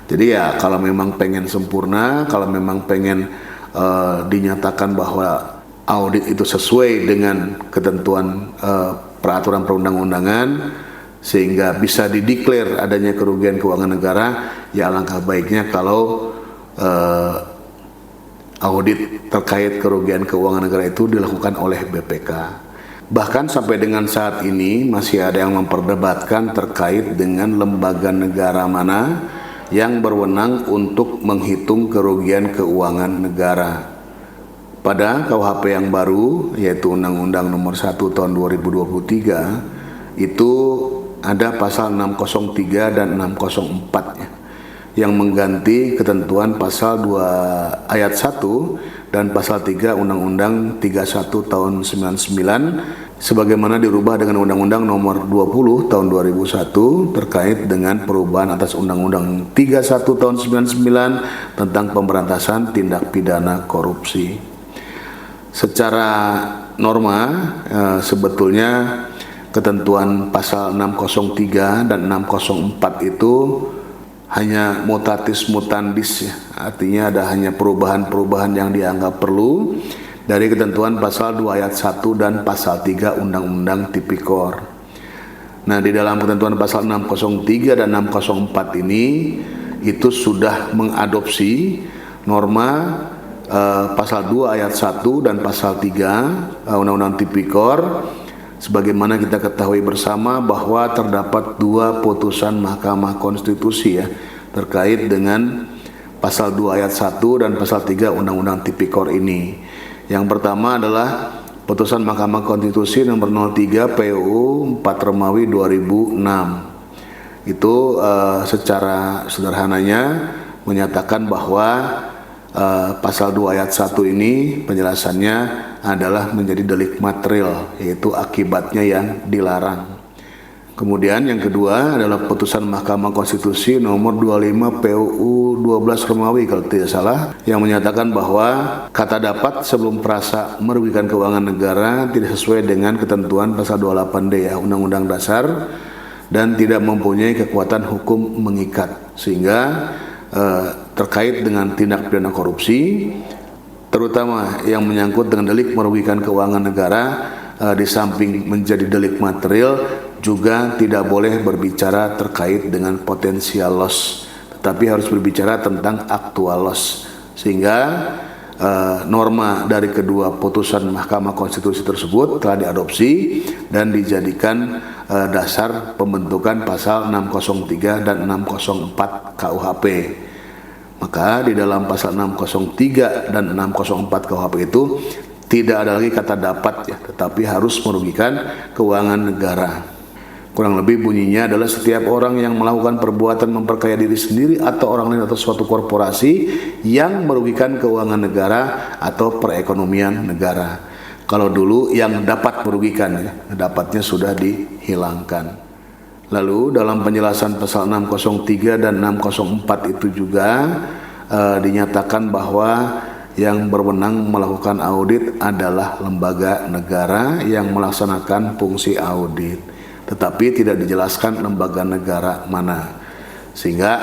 Jadi ya kalau memang pengen sempurna, kalau memang pengen dinyatakan bahwa audit itu sesuai dengan ketentuan peraturan perundang-undangan sehingga bisa dideklar adanya kerugian keuangan negara, ya alangkah baiknya kalau audit terkait kerugian keuangan negara itu dilakukan oleh BPK. Bahkan sampai dengan saat ini masih ada yang memperdebatkan terkait dengan lembaga negara mana yang berwenang untuk menghitung kerugian keuangan negara. Pada KUHP yang baru, yaitu Undang-Undang Nomor 1 Tahun 2023, itu ada pasal 603 dan 604 ya, yang mengganti ketentuan pasal 2 ayat 1 dan pasal 3 Undang-Undang 31 Tahun 99 sebagaimana dirubah dengan Undang-Undang Nomor 20 Tahun 2001 terkait dengan perubahan atas Undang-Undang 31 Tahun 99 tentang pemberantasan tindak pidana korupsi. Secara norma sebetulnya ketentuan pasal 603 dan 604 itu hanya mutatis mutandis ya, artinya ada hanya perubahan-perubahan yang dianggap perlu dari ketentuan pasal 2 ayat 1 dan pasal 3 Undang-Undang Tipikor. Nah, di dalam ketentuan pasal 603 dan 604 ini itu sudah mengadopsi norma pasal 2 ayat 1 dan pasal 3 Undang-Undang Tipikor, sebagaimana kita ketahui bersama bahwa terdapat 2 putusan Mahkamah Konstitusi ya terkait dengan pasal 2 ayat 1 dan pasal 3 Undang-Undang Tipikor ini. Yang pertama adalah putusan Mahkamah Konstitusi nomor 03 PUU 4 Romawi 2006. Itu secara sederhananya menyatakan bahwa pasal 2 ayat 1 ini penjelasannya adalah menjadi delik material, yaitu akibatnya yang dilarang. Kemudian yang kedua adalah putusan Mahkamah Konstitusi nomor 25 PUU 12 Romawi kalau tidak salah, yang menyatakan bahwa kata dapat sebelum perasa merugikan keuangan negara tidak sesuai dengan ketentuan pasal 28D ya Undang-Undang Dasar dan tidak mempunyai kekuatan hukum mengikat, sehingga terkait dengan tindak pidana korupsi terutama yang menyangkut dengan delik merugikan keuangan negara, di samping menjadi delik material juga tidak boleh berbicara terkait dengan potensial loss, tetapi harus berbicara tentang actual loss, sehingga norma dari kedua putusan Mahkamah Konstitusi tersebut telah diadopsi dan dijadikan dasar pembentukan pasal 603 dan 604 KUHP. Maka di dalam pasal 603 dan 604 KUHP itu tidak ada lagi kata dapat ya, tetapi harus merugikan keuangan negara. Kurang lebih bunyinya adalah setiap orang yang melakukan perbuatan memperkaya diri sendiri atau orang lain atau suatu korporasi yang merugikan keuangan negara atau perekonomian negara. Kalau dulu yang dapat merugikan ya, dapatnya sudah dihilangkan. Lalu dalam penjelasan pasal 603 dan 604 itu juga dinyatakan bahwa yang berwenang melakukan audit adalah lembaga negara yang melaksanakan fungsi audit, tetapi tidak dijelaskan lembaga negara mana, sehingga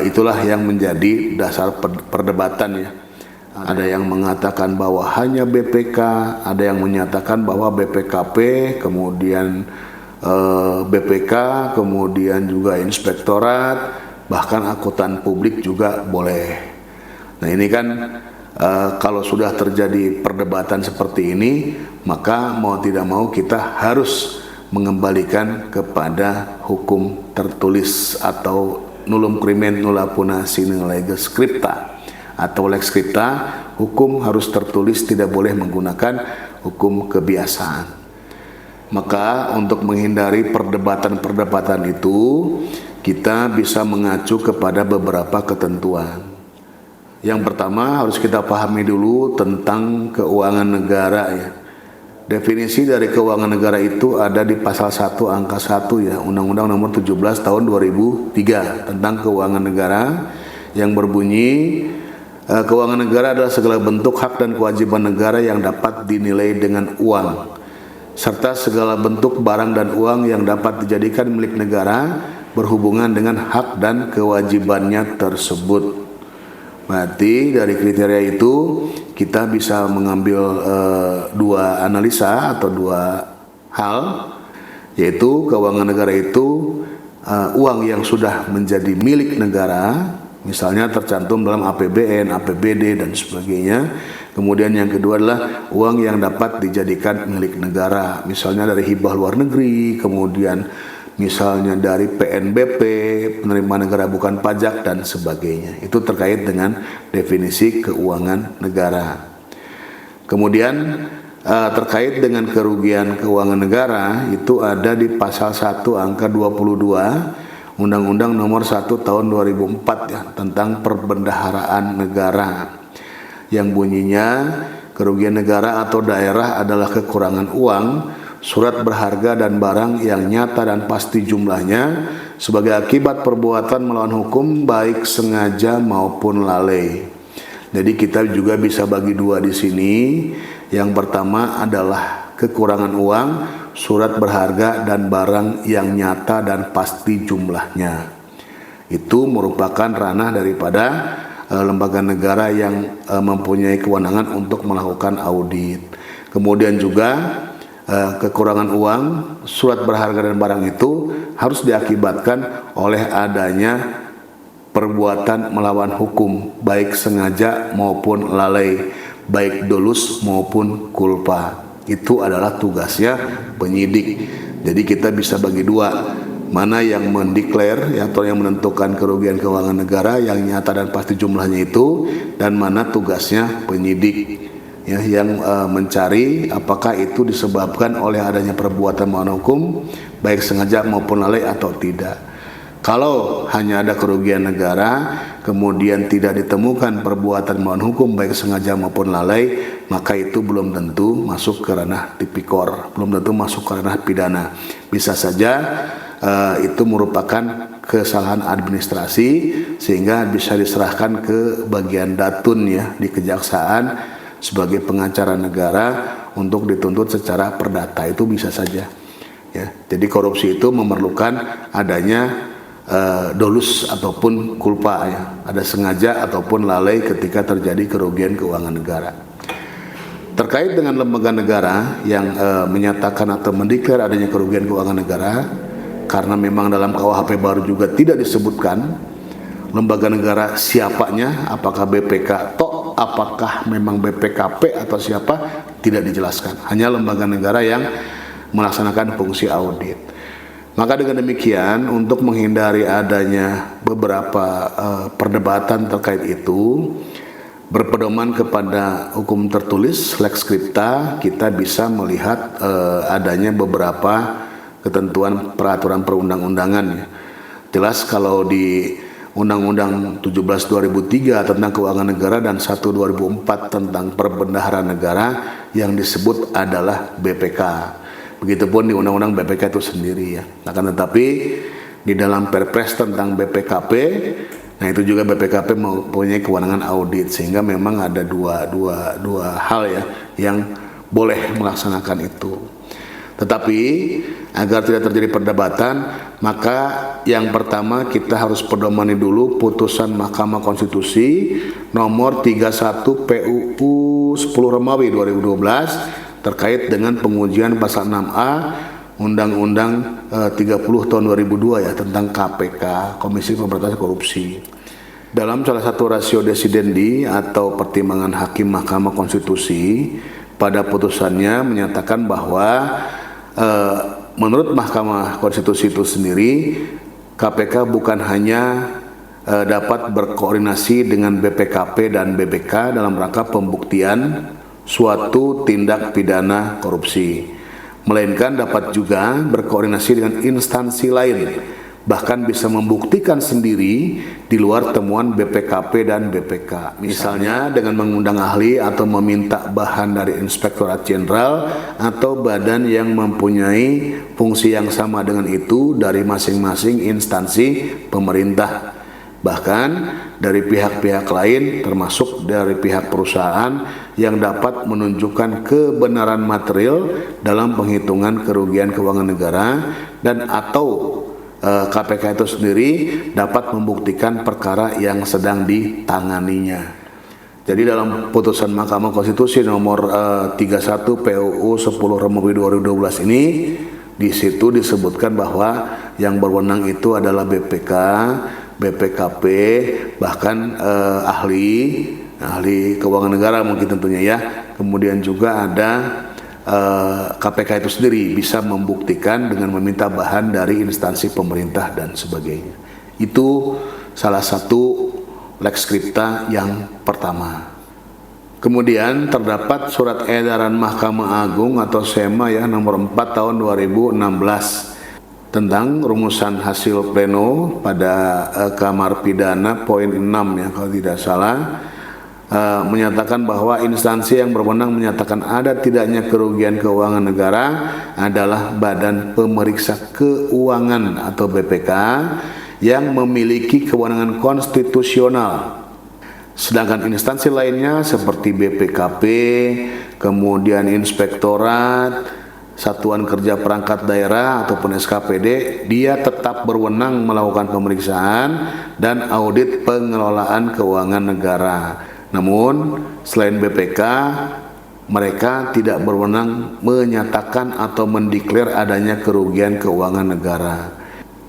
itulah yang menjadi dasar perdebatan ya. Ada yang mengatakan bahwa hanya BPK, ada yang menyatakan bahwa BPKP, kemudian BPK, kemudian juga inspektorat, bahkan akuntan publik juga boleh. Nah ini kan kalau sudah terjadi perdebatan seperti ini, maka mau tidak mau kita harus mengembalikan kepada hukum tertulis atau nullum crimen nulla puna sine lege scripta atau lex scripta. Hukum harus tertulis, tidak boleh menggunakan hukum kebiasaan. Maka untuk menghindari perdebatan-perdebatan itu, kita bisa mengacu kepada beberapa ketentuan. Yang pertama harus kita pahami dulu tentang keuangan negara ya. Definisi dari keuangan negara itu ada di pasal 1 angka 1 ya, Undang-Undang Nomor 17 Tahun 2003 tentang keuangan negara, yang berbunyi keuangan negara adalah segala bentuk hak dan kewajiban negara yang dapat dinilai dengan uang, serta segala bentuk barang dan uang yang dapat dijadikan milik negara berhubungan dengan hak dan kewajibannya tersebut. Berarti dari kriteria itu kita bisa mengambil dua analisa atau dua hal, yaitu keuangan negara itu uang yang sudah menjadi milik negara, misalnya tercantum dalam APBN, APBD dan sebagainya. Kemudian yang kedua adalah uang yang dapat dijadikan milik negara, misalnya dari hibah luar negeri, kemudian misalnya dari PNBP, penerimaan negara bukan pajak dan sebagainya. Itu terkait dengan definisi keuangan negara. Kemudian terkait dengan kerugian keuangan negara itu ada di pasal 1 angka 22 Undang-Undang Nomor 1 Tahun 2004 ya, tentang perbendaharaan negara, yang bunyinya kerugian negara atau daerah adalah kekurangan uang, surat berharga dan barang yang nyata dan pasti jumlahnya sebagai akibat perbuatan melawan hukum baik sengaja maupun lalai. Jadi kita juga bisa bagi dua di sini. Yang pertama adalah kekurangan uang, surat berharga dan barang yang nyata dan pasti jumlahnya. Itu merupakan ranah daripada lembaga negara yang mempunyai kewenangan untuk melakukan audit. Kemudian juga kekurangan uang, surat berharga dan barang itu harus diakibatkan oleh adanya perbuatan melawan hukum baik sengaja maupun lalai, baik dolus maupun kulpa. Itu adalah tugasnya penyidik. Jadi kita bisa bagi dua, mana yang mendeklar atau yang menentukan kerugian keuangan negara yang nyata dan pasti jumlahnya itu, dan mana tugasnya penyidik ya, yang mencari apakah itu disebabkan oleh adanya perbuatan melawan hukum baik sengaja maupun lalai atau tidak. Kalau hanya ada kerugian negara kemudian tidak ditemukan perbuatan melawan hukum baik sengaja maupun lalai, maka itu belum tentu masuk ke ranah tipikor, belum tentu masuk ke ranah pidana. Bisa saja itu merupakan kesalahan administrasi sehingga bisa diserahkan ke bagian datun ya di kejaksaan sebagai pengacara negara untuk dituntut secara perdata. Itu bisa saja ya. Jadi korupsi itu memerlukan adanya dolus ataupun kulpa ya, ada sengaja ataupun lalai ketika terjadi kerugian keuangan negara. Terkait dengan lembaga negara yang menyatakan atau mendeklar adanya kerugian keuangan negara, karena memang dalam KUHP baru juga tidak disebutkan lembaga negara siapanya, apakah BPK atau apakah memang BPKP atau siapa, tidak dijelaskan. Hanya lembaga negara yang melaksanakan fungsi audit. Maka dengan demikian, untuk menghindari adanya beberapa perdebatan terkait itu, berpedoman kepada hukum tertulis lex scripta, kita bisa melihat adanya beberapa ketentuan peraturan perundang-undangan ya. Jelas kalau di Undang-Undang 17 2003 tentang keuangan negara dan 1 2004 tentang perbendaharaan negara, yang disebut adalah BPK. Begitupun di Undang-Undang BPK itu sendiri ya. Akan tetapi di dalam Perpres tentang BPKP, nah itu juga BPKP mempunyai kewenangan audit, sehingga memang ada dua hal ya yang boleh melaksanakan itu. Tetapi agar tidak terjadi perdebatan, maka yang pertama kita harus pedomani dulu putusan Mahkamah Konstitusi nomor 31 PUU 10 Romawi 2012 terkait dengan pengujian pasal 6A Undang-Undang 30 tahun 2002 ya, tentang KPK, Komisi Pemberantasan Korupsi. Dalam salah satu ratio desidendi atau pertimbangan hakim Mahkamah Konstitusi, pada putusannya menyatakan bahwa menurut Mahkamah Konstitusi itu sendiri, KPK bukan hanya dapat berkoordinasi dengan BPKP dan BPK dalam rangka pembuktian suatu tindak pidana korupsi, melainkan dapat juga berkoordinasi dengan instansi lain, bahkan bisa membuktikan sendiri di luar temuan BPKP dan BPK. Misalnya dengan mengundang ahli atau meminta bahan dari Inspektorat Jenderal atau badan yang mempunyai fungsi yang sama dengan itu dari masing-masing instansi pemerintah, bahkan dari pihak-pihak lain termasuk dari pihak perusahaan yang dapat menunjukkan kebenaran material dalam penghitungan kerugian keuangan negara dan atau KPK itu sendiri dapat membuktikan perkara yang sedang ditanganinya. Jadi dalam putusan Mahkamah Konstitusi nomor 31 PUU 10 Romawi 2012 ini, di situ disebutkan bahwa yang berwenang itu adalah BPK, BPKP, bahkan ahli keuangan negara mungkin tentunya ya. Kemudian juga ada KPK itu sendiri bisa membuktikan dengan meminta bahan dari instansi pemerintah dan sebagainya. Itu salah satu lex scripta yang pertama. Kemudian terdapat surat edaran Mahkamah Agung atau SEMA ya nomor 4 tahun 2016 tentang rumusan hasil pleno pada Kamar Pidana poin 6 ya kalau tidak salah, menyatakan bahwa instansi yang berwenang menyatakan ada tidaknya kerugian keuangan negara adalah Badan Pemeriksa Keuangan atau BPK yang memiliki kewenangan konstitusional. Sedangkan instansi lainnya seperti BPKP, kemudian Inspektorat, Satuan Kerja Perangkat Daerah ataupun SKPD, dia tetap berwenang melakukan pemeriksaan dan audit pengelolaan keuangan negara. Namun, selain BPK, mereka tidak berwenang menyatakan atau mendeklar adanya kerugian keuangan negara.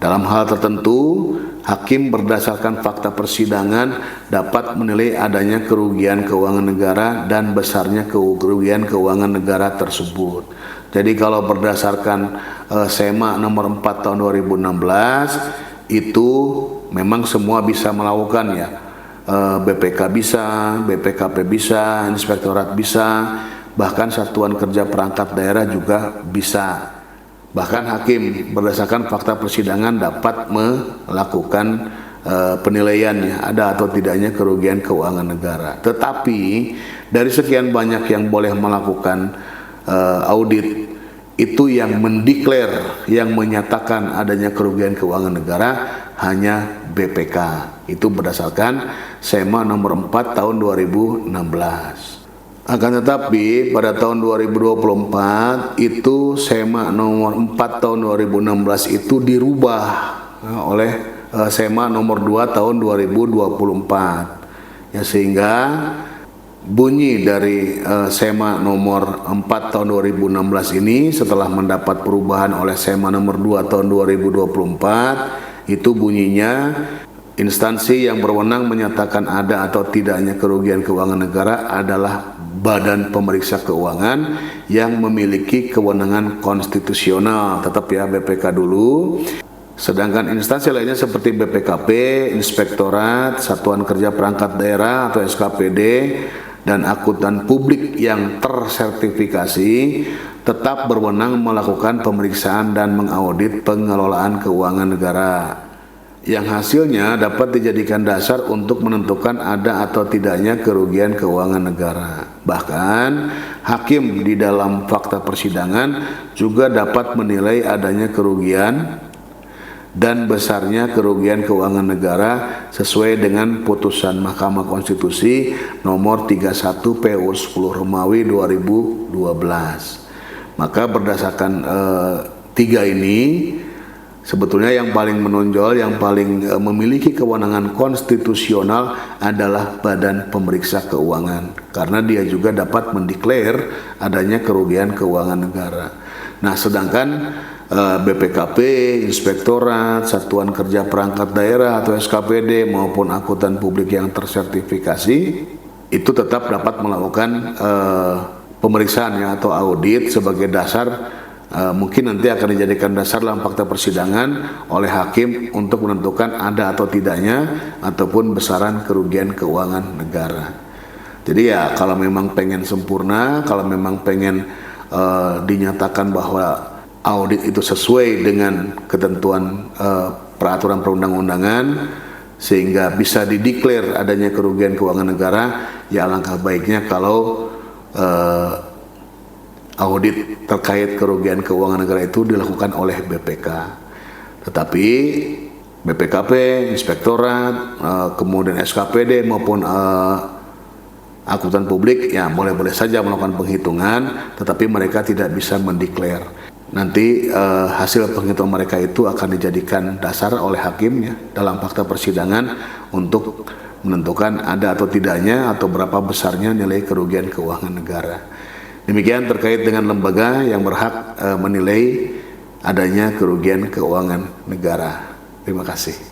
Dalam hal tertentu, hakim berdasarkan fakta persidangan dapat menilai adanya kerugian keuangan negara dan besarnya kerugian keuangan negara tersebut. Jadi kalau berdasarkan SEMA nomor 4 tahun 2016 itu memang semua bisa melakukan ya. BPK bisa, BPKP bisa, Inspektorat bisa, bahkan Satuan Kerja Perangkat Daerah juga bisa. Bahkan hakim berdasarkan fakta persidangan dapat melakukan penilaiannya ada atau tidaknya kerugian keuangan negara. Tetapi dari sekian banyak yang boleh melakukan audit, itu yang mendeklar, yang menyatakan adanya kerugian keuangan negara hanya BPK. Itu berdasarkan SEMA nomor 4 tahun 2016. Akan tetapi pada tahun 2024 itu SEMA nomor 4 tahun 2016 itu dirubah oleh SEMA nomor 2 tahun 2024 ya, sehingga bunyi dari SEMA nomor 4 tahun 2016 ini setelah mendapat perubahan oleh SEMA nomor 2 tahun 2024 itu bunyinya, instansi yang berwenang menyatakan ada atau tidaknya kerugian keuangan negara adalah Badan Pemeriksa Keuangan yang memiliki kewenangan konstitusional, tetap ya BPK dulu. Sedangkan instansi lainnya seperti BPKP, Inspektorat, Satuan Kerja Perangkat Daerah atau SKPD, dan akuntan publik yang tersertifikasi tetap berwenang melakukan pemeriksaan dan mengaudit pengelolaan keuangan negara, yang hasilnya dapat dijadikan dasar untuk menentukan ada atau tidaknya kerugian keuangan negara. Bahkan hakim di dalam fakta persidangan juga dapat menilai adanya kerugian dan besarnya kerugian keuangan negara sesuai dengan putusan Mahkamah Konstitusi nomor 31 PUU 10 Romawi 2012. Maka berdasarkan tiga ini, sebetulnya yang paling menonjol, yang paling memiliki kewenangan konstitusional adalah Badan Pemeriksa Keuangan, karena dia juga dapat mendeklar adanya kerugian keuangan negara. Nah, sedangkan BPKP, Inspektorat, Satuan Kerja Perangkat Daerah atau SKPD maupun akuntan publik yang tersertifikasi itu tetap dapat melakukan pemeriksaan atau audit sebagai dasar. Mungkin nanti akan dijadikan dasar dalam fakta persidangan oleh hakim untuk menentukan ada atau tidaknya ataupun besaran kerugian keuangan negara. Jadi ya kalau memang pengen sempurna, kalau memang pengen dinyatakan bahwa audit itu sesuai dengan ketentuan peraturan perundang-undangan sehingga bisa dideklar adanya kerugian keuangan negara, ya alangkah baiknya kalau audit terkait kerugian keuangan negara itu dilakukan oleh BPK. Tetapi BPKP, Inspektorat, kemudian SKPD maupun akuntan publik ya boleh-boleh saja melakukan penghitungan, tetapi mereka tidak bisa mendeklar. nanti hasil penghitungan mereka itu akan dijadikan dasar oleh hakim ya dalam fakta persidangan untuk menentukan ada atau tidaknya atau berapa besarnya nilai kerugian keuangan negara. Demikian terkait dengan lembaga yang berhak menilai adanya kerugian keuangan negara. Terima kasih.